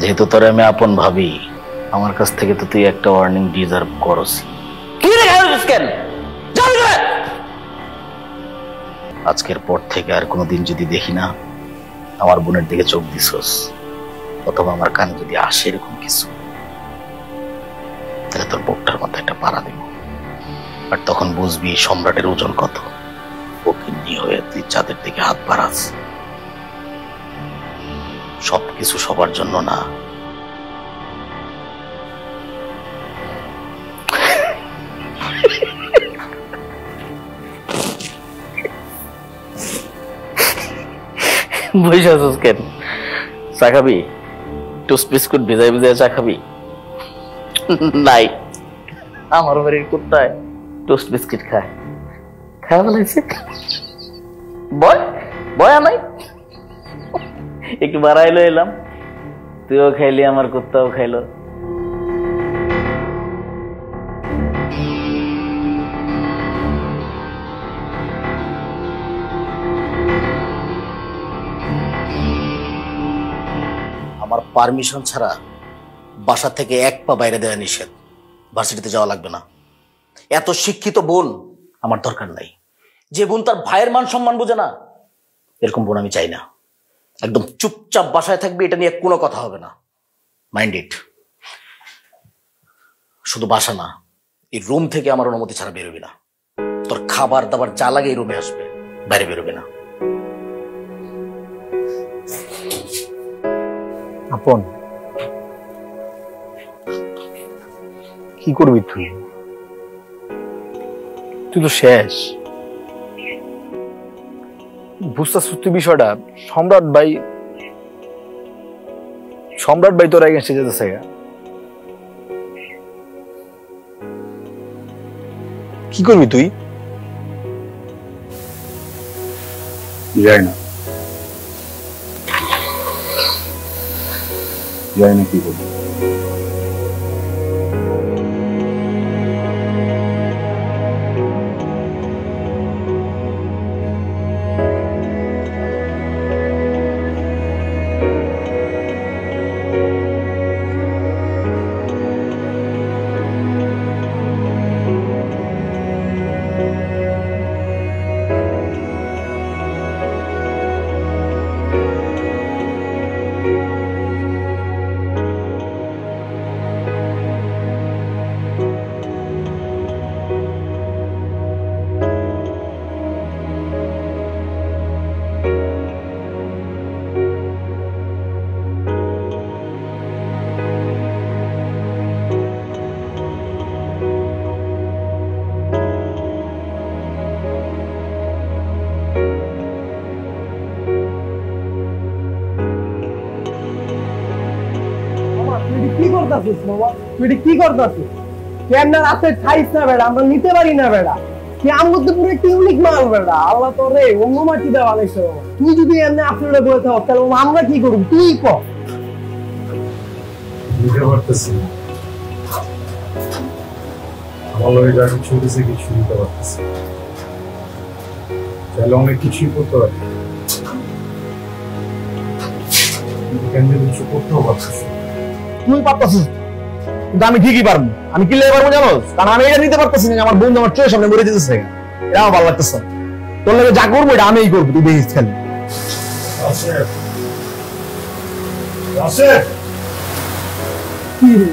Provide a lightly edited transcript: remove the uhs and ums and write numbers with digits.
যেহেতু তোর আমি আপন ভাবি, আমার কাছ থেকে তো তুই একটা ওয়ার্নিং ডিজার্ভ করস। আজকের পর থেকে আর কোনোদিন যদি দেখি না আমার বোনের দিকে চোখ দিছস, অথবা আমার কানে যদি আসে এরকম কিছু, তাহলে তোর বুকটার মধ্যে একটা পাড়া দিব। আর তখন বুঝবি সম্রাটের ওজন কত। ফকিন্নি হয়ে তুই চাঁদের দিকে হাত বাড়াস। সবকিছু সবার জন্য না। বসে আছিস কেন? চা খাবি? টোস্ট বিস্কুট ভিজাই ভিজাই চা খাবি? নাই, আমার বাড়ির কুত্তায় টোস্ট বিস্কিট খায়। খাওয়া লাগছে বয় বয় নাই, একটু বাড়াইলো এলাম, তুইও খাইলি আমার কুত্তাও খাইলো। আমার পারমিশন ছাড়া বাসা থেকে এক পা বাইরে দেওয়া নিষেধ। ভার্সিটিতে যাওয়া লাগবে না। এত শিক্ষিত বোন আমার দরকার নাই। যে বোন তার ভাইয়ের মান সম্মান বোঝে না, এরকম বোন আমি চাই না। একদম চুপচাপ বাসায় থাকবি, এটা নিয়ে কোনো কথা হবে না। Mind it. শুধু বাসা না, এই রুম থেকে আমার অনুমতি ছাড়া বেরোবি না। তোর খাবার দাবার যা লাগে এই রুমে আসবে, বাইরে বেরোবি না। আপন, কি করবি তুই? তুই তো শেষ। বুঝতেছ তুই বিষয়টা? সম্রাট ভাই তোর এগেন্সটে যেতেছে। কি করবি তুই? যাই না কি করবো। কি করতেছিস? কেমন রাতে খাইস না বেড়া, আমরা নিতে পারি না বেড়া। কি আমগো তো পুরো টিউনিক মাল বেড়া। আল্লাহ তোরে অন্য মাটি দেওয়া বানাইছো। তুই যদি এমনি আসলে বলে থাক তাহলে আমরা কি করব? তুই ক। বুঝতে পারতেছি আমার লগে যা কিছু হয়েছে কিছু নিতে পারতেছি। চাইলে অনেক কিছুই করতে পারি, কিন্তু কেন কিছু করতেও পারতেছি। তুই পারতাছিস, কিন্তু আমি ঠিকই পারবো। আমি কি লেগে পারবো জানোস? কারণ আমি এটা নিতে পারতেছি না। আমার বন্ধু আমার চোখের সামনে মরে যেতেছে, এটা আমার ভালো লাগতেছে। তোর লাগে যা করবো এটা আমিই করবো, তুই দেখিস খালি। কি রে